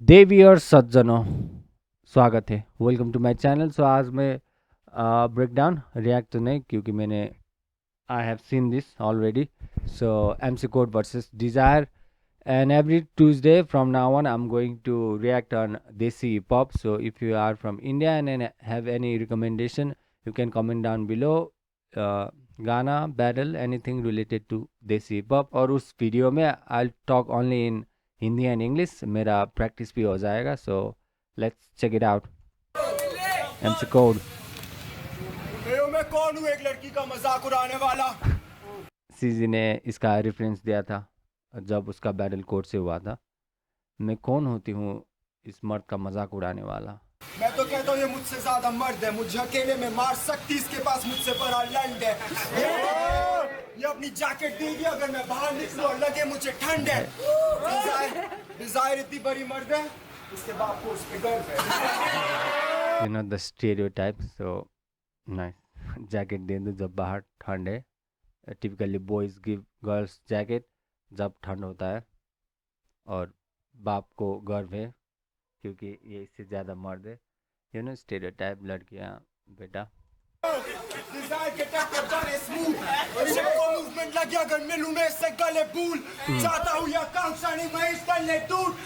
देवी और सज्जनों, स्वागत है। Welcome to my channel. So आज मैं ब्रेक डाउन रिएक्ट तो नहीं, क्योंकि मैंने I have seen this already. So MC Code versus Desire, and every Tuesday from now on I'm going to react on Desi hip hop. So if you are from India and have any recommendation, you can comment down below. गाना, battle, anything related to Desi hip hop। और उस video में I'll talk only in Hindi and English, मेरा practice भी हो जाएगा। So let's check it out. MC Code। मैं कौन हूँ एक लड़की का मजाक उड़ाने वाला? सीजी ने इसका रेफरेंस दिया था जब उसका बैटल कोर्ट से हुआ था। मैं कौन होती हूँ इस मर्द का मजाक उड़ाने वाला। मैं तो कहता हूँ ये मुझसे ज्यादा मर्द है, मुझे अकेले में मार सकती, इसके पास मुझसे बड़ा लंड है। ये अपनी जैकेट देगी अगर मैं बाहर निकलूं और लगे मुझे ठंड है। डिजायर इतनी बड़ी मर्द है, इसके बाप को उस पे गर्व है। You know the stereotype. So nice. Jacket दे दो जब बाहर ठंड है। Typically boys give girls jacket जब ठंड होता है, और बाप को गर्व है क्योंकि ये इससे ज़्यादा मर्द है। यू नो स्टीरियोटाइप लड़कियाँ बेटा। डिजायर के टक्कर जाने स्मूथ और सबको मूवमेंट लग गया अगर मिलूं मैं इससे गले भूल चाहता हूँ या कांक्षा नहीं मैं इस गले दूर।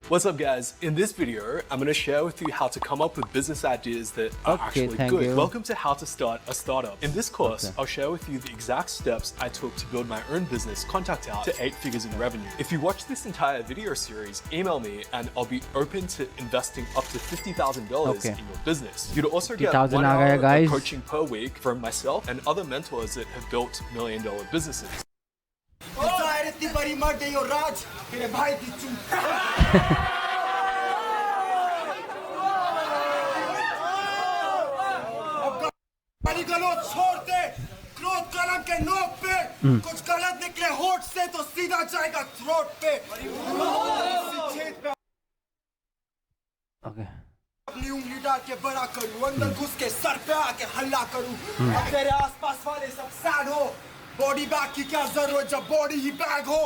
What's up guys, in this video I'm going to share with you how to come up with business ideas that are actually thank good. you. Welcome to How to Start a Startup. In this course I'll share with you the exact steps I took to build my own business, Contact Out, to 8 figures in revenue. If you watch this entire video series, email me and I'll be open to investing up to $50,000 in your business. You'll also get 1 hour of coaching per week from myself and other mentors that have built $1 million businesses. इतनी बड़ी मर्द है यो राज तेरे भाई की चूत। गाली गलौज छोड़ दे, क्रोध कलम के नोक पे, कुछ गलत निकले होठ से तो सीधा जाएगा थ्रोट पे। अपनी उंगली डाल के बड़ा करूं, अंदर घुस के सर पे आके हल्ला करूं। अब तेरे आसपास वाले सब सैड हो, बॉडी बैग की क्या जरूरत जब बॉडी ही बैग हो।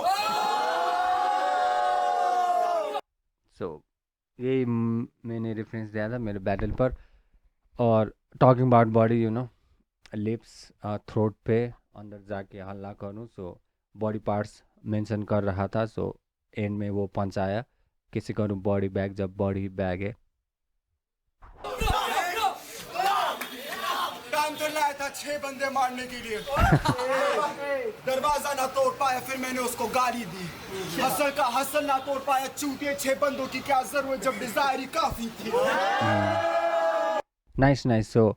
सो यही मैंने रेफरेंस दिया था मेरे बैटल पर। और talking about body, you know lips, throat पे अंदर जाके हल्ला करूँ। सो बॉडी पार्ट्स मेंशन कर रहा था। सो एंड में वो पंच आया, किसी करूँ बॉडी बैग जब बॉडी बैग है। तो लाया था 6 बंदे मारने के लिए। दरवाजा ना तोड़ पाया फिर मैंने उसको गाली दी। हसल का हसल ना तोड़ पाया चूतिए, 6 बंदों की क्या जरूरत जब डिजायर ही काफी थी। Nice nice. So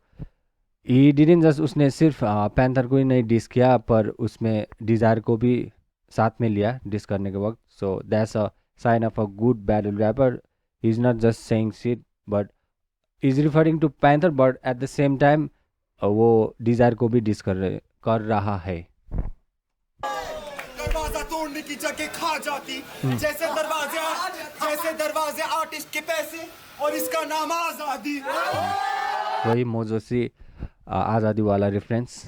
he didn't just, उसने सिर्फ पैंथर को ही नहीं डिस किया पर उसमें डिजायर को भी साथ में लिया डिस करने के वक्त। So that's a sign of a good battle rapper. He is not just saying shit but is referring to Panther, but at the same time वो डिजायर को भी डिस कर रहा है। दरवाजा तोड़ने की जगह खा जाती, जैसे दरवाजे आर्टिस्ट के पैसे और इसका नाम आजादी। वही मोजोसी आज़ादी वाला रेफरेंस।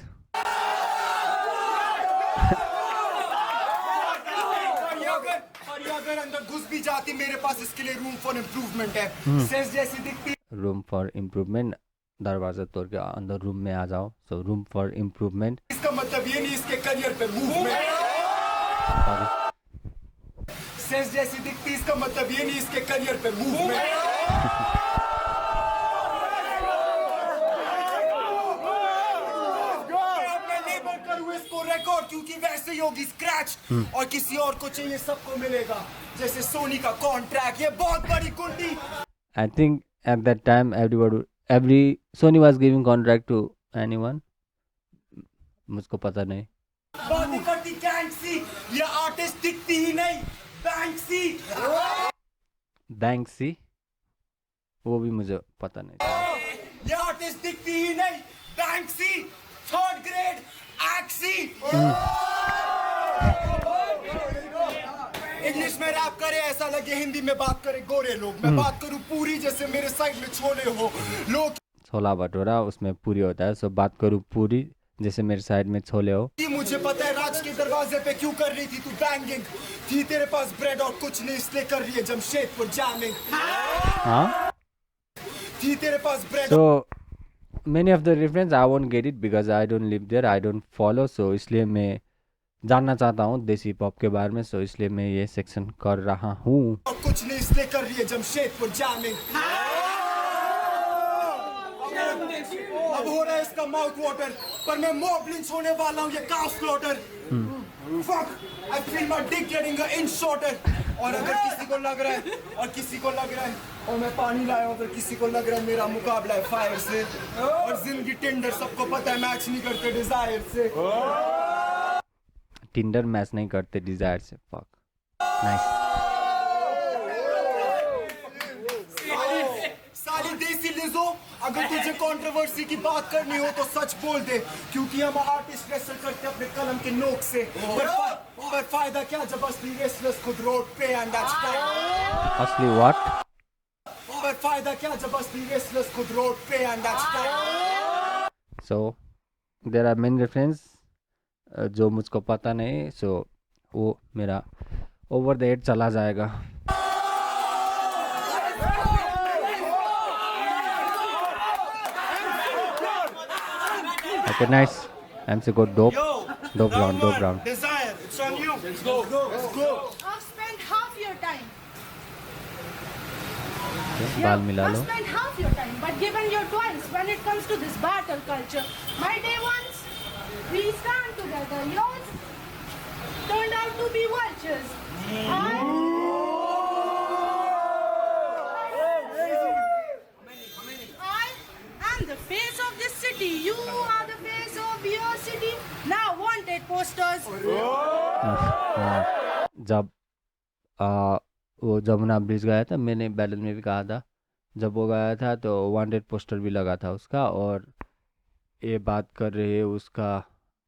अगर अंदर घुस भी जाती मेरे पास इसके लिए रूम फॉर इम्प्रूवमेंट है। सेज जैसी दिखती, रूम फॉर इम्प्रूवमेंट, दरवाजा तोड़ के अंदर रूम में आ जाओ। सो रूम फॉर इम्प्रूवमेंट, इसका मतलब ये नहीं इसके करियर पे मूवमेंट। सेज जैसी दिखती, इसका मतलब ये नहीं इसके करियर पे मूवमेंट। इसको रिकॉर्ड क्योंकि वैसे ही होगी स्क्रैच और किसी और को चाहिए सबको मिलेगा, जैसे सोनी का कॉन्ट्रैक्ट। ये बहुत बड़ी कुंडी। I think at that time every Sony was giving contract to anyone। मुझको पता नहीं। बात नहीं करती गैंगसी, ये आर्टिस्ट दिखती ही नहीं बैंक्सी। बैंक्सी, वो भी मुझे पता नहीं था। ये आर्टिस्ट दिखती ही नहीं बैंक्सी, 3rd ग्रेड एक्सी। इंग्लिश में रैप करे ऐसा लगे हिंदी में बात करे गोरे लोग। मैं बात करूं पूरी जैसे मेरे साइड में छोले हो लोग। छोला भटूरा उसमें पूरी होता है। सो बात करूँ पूरी जैसे मेरे साइड में छोले हो। मुझे पता है राज के दरवाजे पे क्यों कर रही थी तू बैंगिंग, थी तेरे पास ब्रेड और कुछ नहीं इसलिए कर रही है जमशेदपुर जैमिंग, हाँ, थी तेरे पास bread so many of the reference I won't get it because I don't live there, I don't follow, so इसलिए मैं जानना चाहता हूँ देसी पॉप के बारे में, so इसलिए मैं ये सेक्शन कर रहा हूँ। और कुछ नहीं इसलिए कर रही है जमशेदपुर जैमिंग। अब हो रहा है इसका माउथ वाटर, पर मैं मॉब लिंच होने वाला हूँ ये cow slaughter. Fuck, I feel my dick getting an inch shorter। और अगर किसी को लग रहा है और मैं पानी लाया हूँ, अगर किसी को लग रहा है मेरा मुकाबला है फायर से, और जिंदगी टिंडर सबको पता है मैच नहीं करते डिजायर से। टिंडर मैच नहीं करते डिजायर से। Fuck, nice. साली देसी लिजो, अगर तुझे कंट्रोवर्सी की बात करनी हो तो सच बोल दे, क्योंकि हम आर्टिस्ट रेसल करते अपने कलम के नोक से, पर फायदा क्या जब असली रेसलर्स खुद रोड पे एंड दैट्स टाइम। असली व्हाट? पर फायदा क्या जब असली रेसलर्स खुद रोड पे and that's time. So there are many reference जो मुझको पता नहीं, सो वो मेरा ओवर द हेड चला जाएगा। Okay, nice. MC got dope round. Desire, it's on you. Let's go. I've spent half your time. Okay, बाल मिला लो। I've spent half your time, but given your twice when it comes to this battle culture. My day ones, we stand together. Yours turned out to be vultures. I am the face of this city. You are the face of your city. Now wanted posters. जब वो Jamuna bridge गया था, मैंने battle में भी कहा था, जब वो गया था तो वांटेड पोस्टर भी लगा था उसका, और ये बात कर रहे हैं उसका,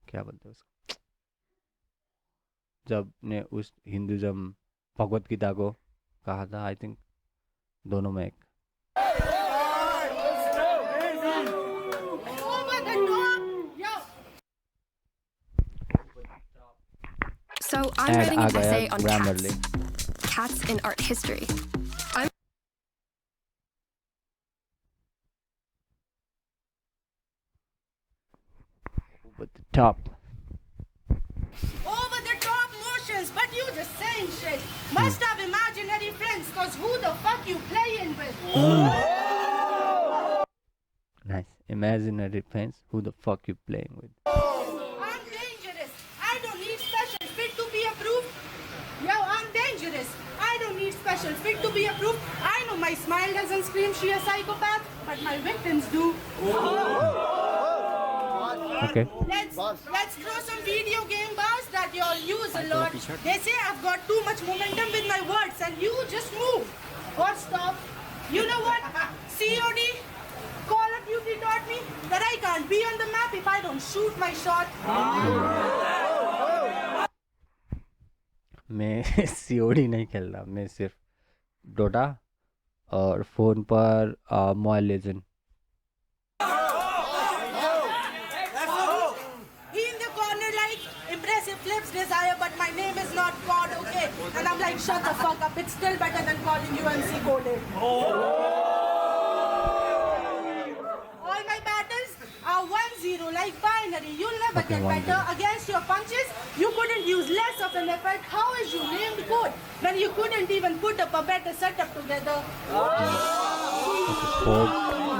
क्या बोलते हैं उसका, जब ने उस हिंदुज़म भगवत गीता को कहा था, आई थिंक दोनों में एक। Over the top. Yo. So I'm add writing ah an essay गया on Grammarly. cats in art history. I'm With the top. Over the top motions, but you just saying shit. Must have imaginary friends, cause who the fuck you playing with? Nice. Imaginary friends, who the fuck you playing with? I'm dangerous. I don't need special fit to be approved. Yo, I'm dangerous. I don't need special fit to be approved. I know my smile doesn't scream she a psychopath, but my victims do. Okay. Let's throw some video game bars that you all use a lot. They say I've got too much momentum with my words and you just move or stop. You know what? COD, Call of Duty taught me that I can't be on the map if I don't shoot my shot. मैं COD नहीं खेल रहा, मैं सिर्फ Dota और phone पर mobile legend. He in the corner like impressive flips desire, but my name is not God, okay? And I'm like, shut the fuck up. It's still better than calling you MC Coded. All my battles are 1-0 like binary. You'll never Okay, get 1-0. better against your punches. You couldn't use less of an effort. How is you named code when you couldn't even put up a better setup together?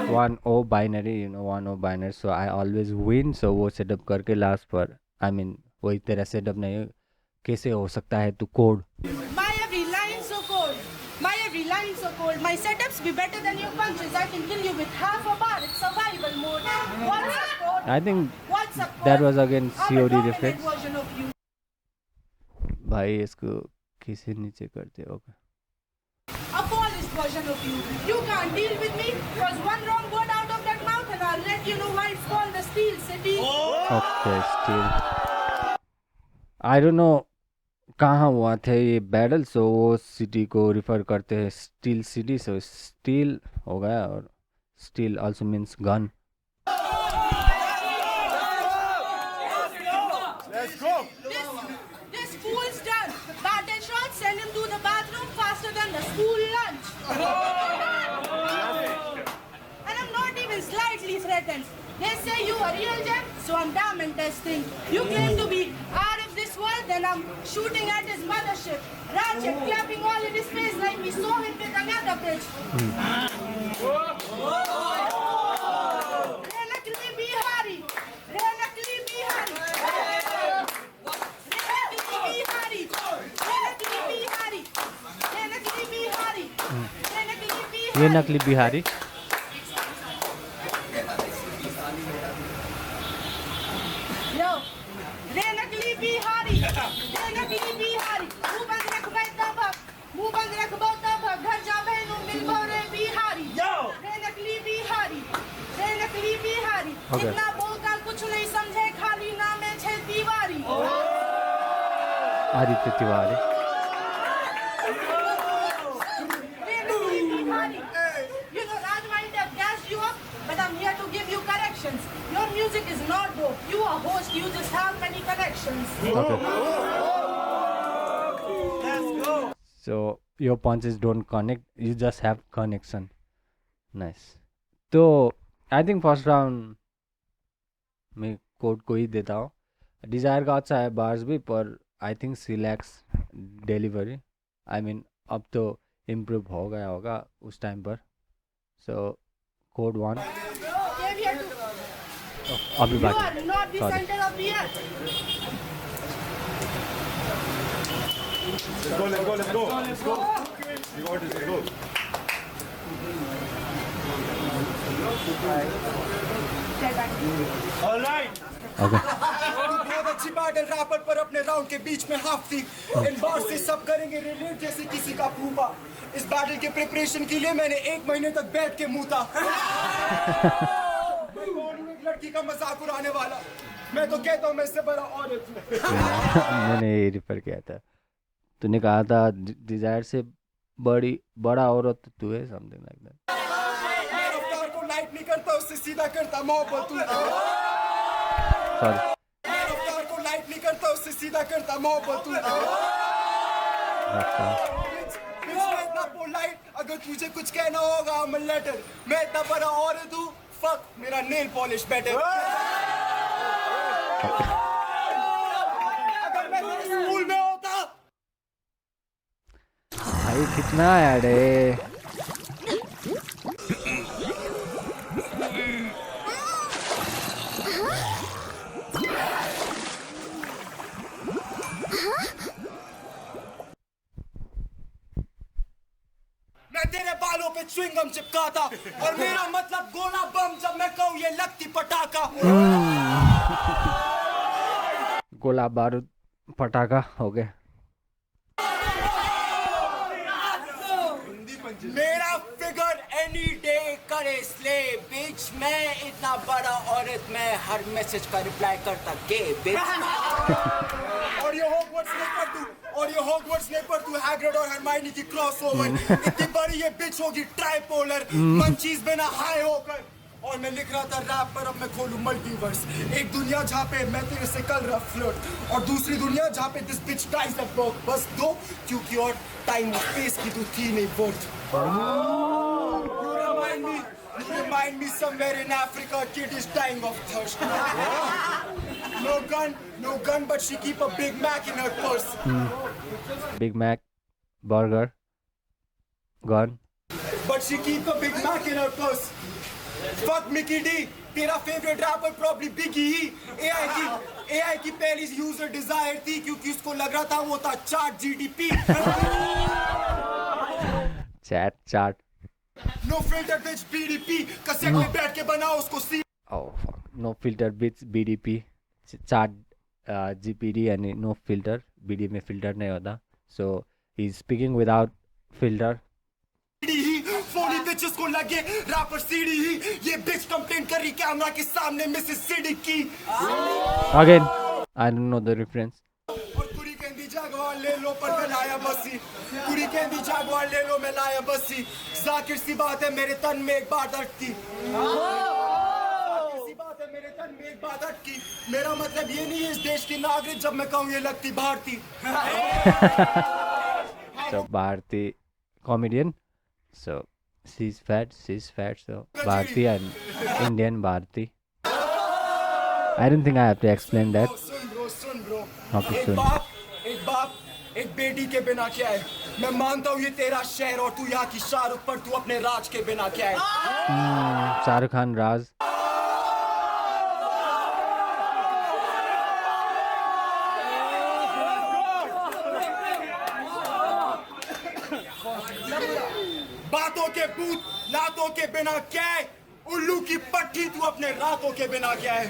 1-0 binary, you know 1-0 binary, so I always win. So वो setup करके last पर, I mean वही तेरा setup नहीं, कैसे हो सकता है तू code? My every line so cold. My every line so cold. My setups be better than your punches. I can kill you with half a bar. It's survival mode. What's up, code? I think What's up, that code? was again I'm a COD dominant reference. version of you. भाई इसको किसे नीचे करते हो? A polished version of you. You can't deal with me because one wrong word out of that mouth and I'll let you know why it's called the Steel City. Okay, steel, I don't know कहाँ हुआ थे ये battle, सो वो city को refer करते हैं steel city, सो steel हो गया, और steel also means gun. They say you a real gem, so I'm diamond testing. You claim to be out of this world, then I'm shooting at his mothership. Ratchet clapping all in his face like we saw him with another bitch. Re nakli Bihari. Re nakli Bihari. Re nakli Bihari. Re nakli Bihari. Re nakli Bihari. Re nakli Bihari. ये नकली Bihari Yo, Re nakli Bihari. Re nakli Bihari. Muh band rakh baita bhag. Muh band rakh baita bhag. Ghar ja behnu mil bhore Bihari. Yo, Re nakli Bihari. Re nakli Bihari. Okay. इतना बोलकर कुछ नहीं समझे खाली नाम है छह दीवारी. Aditya Tiwari Re nakli Bihari. You know Raj might have gassed you up, but I'm here to give you corrections. Your music is not dope. You are host. You just have many connections. okay. So your punches don't connect, you just have connection. Nice. तो I think first round में code को ही देता हूँ. Desire का अच्छा है bars भी, पर आई थिंक सिलैक्स डिलीवरी आई मीन अब तो इम्प्रूव हो गया होगा उस टाइम पर. So code 1 Came here to. अभी You बाकी are not the Sorry. center of the earth. Let's go. You got this, let's go. All right. Okay. बहुत अच्छी बैटल रैपर पर अपने राउंड के बीच में हाफ थी. इन बार से सब करेंगे रिलेट जैसे किसी का फूफा. इस बैटल के प्रिपरेशन के लिए मैंने 1 महीने तक बैठ के मूता. मैं कौन हूँ एक लड़की का मजाक उड़ाने वाला. मैं तो कहता हूँ मैं इससे बड़ा औरत हूँ. मैंने ये रिफर किया था. तूने कहा था डिज़ायर से बड़ा औरत तू है, समथिंग लाइक दैट. मैं रफ्तार को लाइट नहीं करता, उससे सीधा करता मोहब्बत. सॉरी. मैं रफ्तार को लाइट नहीं करता, उससे सीधा करता मोहब्बत. मैं इतना पोलाइट, अगर तुझे कुछ कहना होगा I'm a letter. मैं इतना बड़ा औरत हूँ, fuck मेरा नेल पॉलिश बेटर. अगर मैं तेरे स्कूल में होता. भाई कितना ऐड है. मैं तेरे बालों पे च्युइंगम चिपकाता और मेरा मतलब गोला बम. जब मैं कहूँ ये लगती पटाखा. गोला बारूद पटाखा हो गया. मेरा फिगर एनी डे करे स्ले बिच. मैं इतना बड़ा औरत, मैं हर मैसेज का रिप्लाई करता गे बिच. और ये हॉगवर्ट्स नहीं पर तू हैग्रिड और हरमाइनी की क्रॉसओवर. इतनी बड़ी ये बिच होगी ट्राइपोलर. मंचीज बिना हाई होकर. और मैं लिख रहा था रैप पर, अब मैं खोलूं मल्टीवर्स. एक दुनिया जहाँ पे मैं तेरे से कल रहा फ्लर्ट, और दूसरी दुनिया जहाँ पे this bitch dies at birth. बस दो, क्योंकि और टाइम और स्पेस की तू थी नहीं worth. You remind me somewhere in Africa, a kid is dying of thirst. No gun, but she keep a Big Mac in her purse. Big Mac, burger, gun. But she keep a Big Mac in her purse. Fuck Mickey D. तेरा favorite rapper probably Biggie ही. AI की पहली user desire थी, क्योंकि उसको लग रहा था वो था chart GDP. Chat. No filter bitch BDP. Cassette में बैठ के बनाओ उसको सी. Oh fuck. No filter bits BDP. Chat GPD and no filter. BD में filter नहीं होता. So he's speaking without filter. ही फोनी bitches को लगे रैपर सीडी ही. ये bitch कंप्लेन कर रही कैमरा के सामने मिसेस सिडी की. Again, I don't know the reference. और कुड़ी कहती जागवार ले लो पर मैं लाया बसी. कुड़ी कहती जागवार ले लो मैं लाया बसी. जाकिर सी बात है मेरे तन में एक बात अटकी. जाकिर सी बात है मेरे तन में एक बात अटकी. मेरा मतलब ये नहीं है इस देश की नागरिक जब मैं कहूँ ये लगती Bharti. So Bharti comedian. So she's fat. So Bharti and Indian Bharti. I don't think I have to explain that. Soon bro Okay, सुन. एक बाप एक बेटी के बिना क्या है। मैं मानता हूँ ये तेरा शहर और तू यहाँ की शाहरुख, पर तू अपने राज के बिना क्या है। शाहरुख खान राज. बातों के भूत लातों के बिना क्या है। उल्लू की पट्टी तू अपने रातों के बिना क्या है।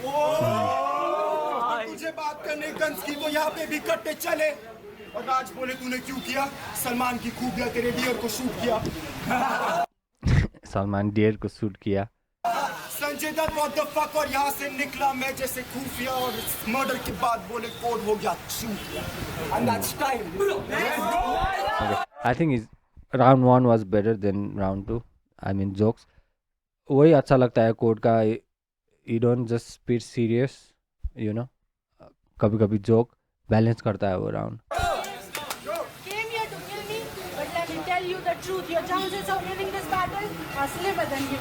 तुझे बात करने गंज की तो यहाँ पे भी कट्टे चले। और राज बोले तूने क्यों किया। सलमान की खूबियां तेरे डियर को शूट किया। सलमान डियर को शूट किया. Sanjay Dutt what the fuck, और यहाँ से निकला मैं जैसे खुफिया, और मर्डर के बाद बोले कोड हो गया shoot. And that's time. Okay. I think is round 1 was better than round 2. I mean jokes. वही अच्छा लगता है कोड का. You don't just spit serious, you know. कभी कभी जोक बैलेंस करता है वो round. Came here to kill me, but let me tell you the truth. Your chances of winning this battle are slimmer than you.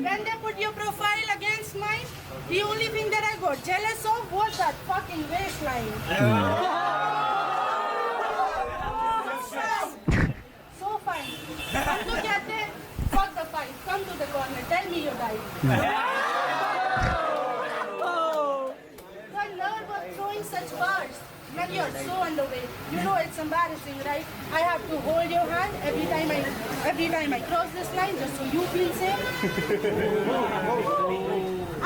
When they put your profile against mine, the only thing that I got jealous of was that fucking waistline. So fine. हम तो कहते हैं, fuck the fight. Come to the corner. Tell me you died. The nerve of throwing such bars. Man, you're so underweight. You know it's embarrassing, right? I have to hold your hand every time I cross this line just so you feel safe.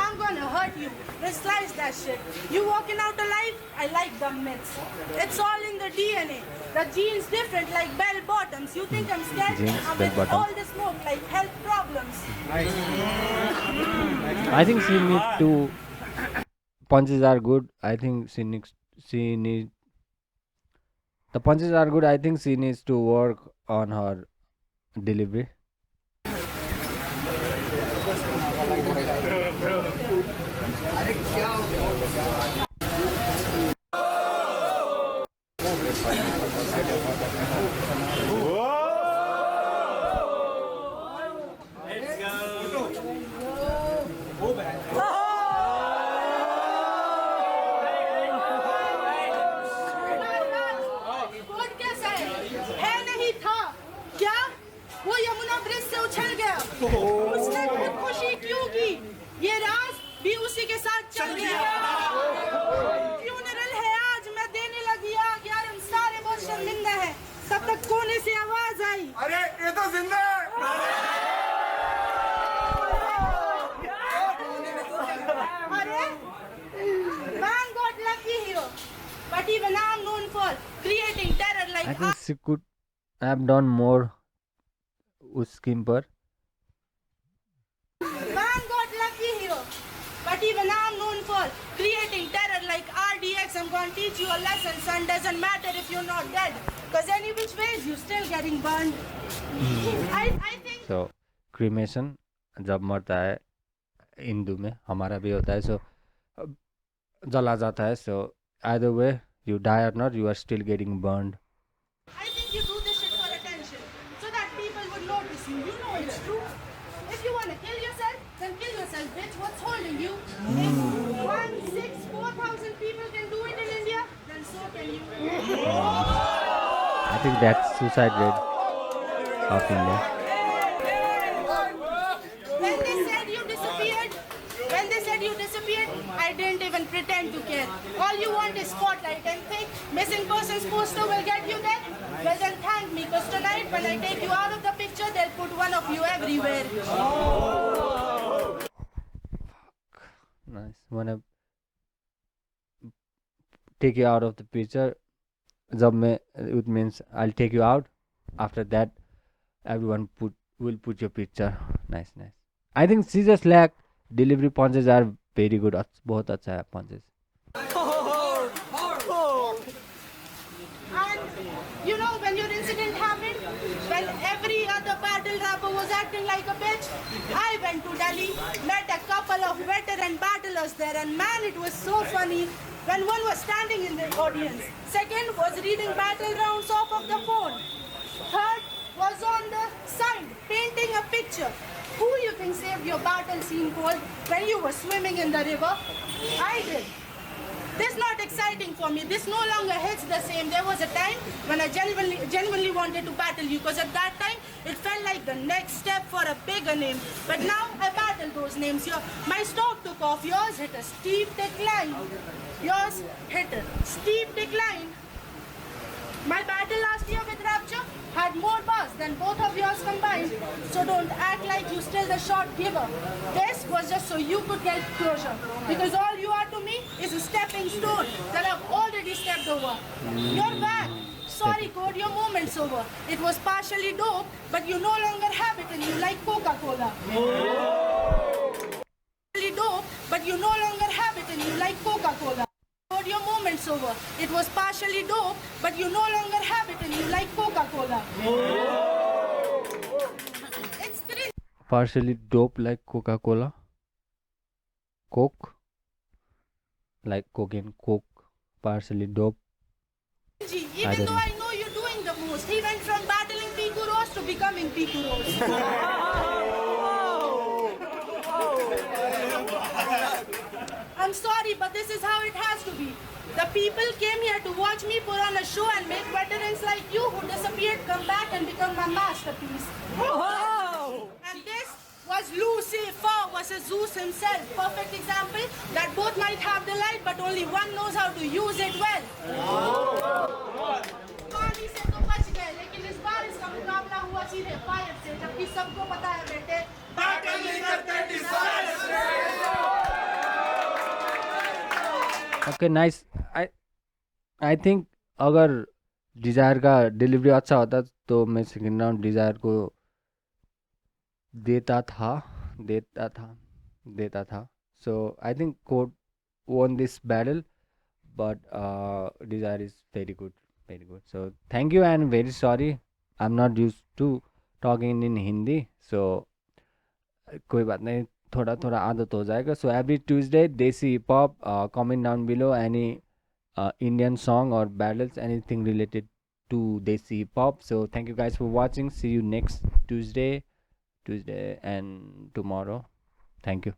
I'm gonna hurt you. Slice that shit. You walking out alive? I like the myths. It's all in the DNA. The genes different like bell bottoms. You think I'm scared? Genes, I'm bell with bottom. all the smoke like health problems. I think she needs to. Punches are good. I think she needs. The punches are good. I think she needs to work on her delivery. Code कैसा है नहीं था क्या वो Yamuna bridge से उछल गया उसने खुदकुशी क्यों की ये राज भी उसी के साथ चल गया फ्यूनरल है आज मैं देने लगी आग यार हम सारे बहुत शर्मिंदा है तब तक कोने से आवाज आई अरे ये तो जिंदा है। अरे man got lucky here but even I'm known for creating terror like I think she could have done more उस स्कीम पर. Man got lucky here. But even I'm known for creating terror like RDX. I'm going to teach you a lesson, son. Doesn't matter if you're not dead. Because any which ways, you're still getting burned. I think... So, cremation जब मरता है हिंदू में हमारा भी होता है. So, जला जाता है. So, either way, you die or not, you are still getting burned. I think you do this shit for attention. So that people would notice you. You know it's true. If you want to kill yourself, then kill yourself, bitch. What's holding you? If 4,000 people can do it in India, then so can you. I think that's suicide rate of India. When they said you disappeared, I didn't even pretend to care. All you want is spotlight and think missing persons poster will get you there. Well then thank me, because tonight when I take you out of the picture, they'll put one of you everywhere. Nice. Wanna take you out of the picture. जब मैं it means I'll take you out. After that, everyone will put your picture. Nice. I think Caesar Slack delivery punches are very good. बहुत अच्छा है punches. And you know when your incident happened, when every other battle rapper was acting like a bitch, I went to Delhi, met a couple of veteran battlers there, and man, it was so funny. When one was standing in the audience, second was reading battle rounds off of the phone, third was on the side painting a picture. Who you having saved your battle scene Cole when you were swimming in the river? I did. This not exciting for me. This no longer hits the same. There was a time when I genuinely wanted to battle you because at that time it felt like the next step for a bigger name. But now I battle those names. My stock took off. Yours hit a steep decline. Yours hit a steep decline. My battle last year with Rapture had more buzz than both of yours combined. So don't act like you still the shot giver. This was just so you could get closure. Because all you are to me is a stepping stone that I've already stepped over. You're back. Sorry, Code, your moment's over. It was partially dope, but you no longer have it in you like Coca-Cola. Partially dope, but you no longer have it in you like Coca-Cola. Your moment's over. It was partially dope, but you no longer have it in you like Coca-Cola. It's crazy. Partially dope like Coca-Cola. Coke. Like cocaine, Coke. Partially dope. Even though I know you're doing the most, he went from battling Piku Rose to becoming Piku Rose. I'm sorry, but this is how it has to be. The people came here to watch me put on a show and make veterans like you who disappeared come back and become my masterpiece. And this was Lucifer versus Zeus himself. Perfect example that both might have the light, but only one knows how to use it well. पानी से तो बच गए, लेकिन इस बार इसका मुकाबला हुआ सीधे फायर से, जबकि सबको पता है बेटे बैटल नहीं करते डिजायर से। Okay nice. आई थिंक अगर डिज़ायर का डिलीवरी अच्छा होता तो मैं सेकेंड राउंड डिज़ायर को देता था। So I think code won this battle, but Desire is very good. So thank you and very sorry. I'm not used to talking in Hindi, so कोई बात नहीं, थोड़ा थोड़ा आदत हो जाएगा. So every Tuesday, Desi Hip Hop, comment down below any Indian song or battles, anything related to Desi Hip Hop. So thank you guys for watching. See you next Tuesday and tomorrow. Thank you.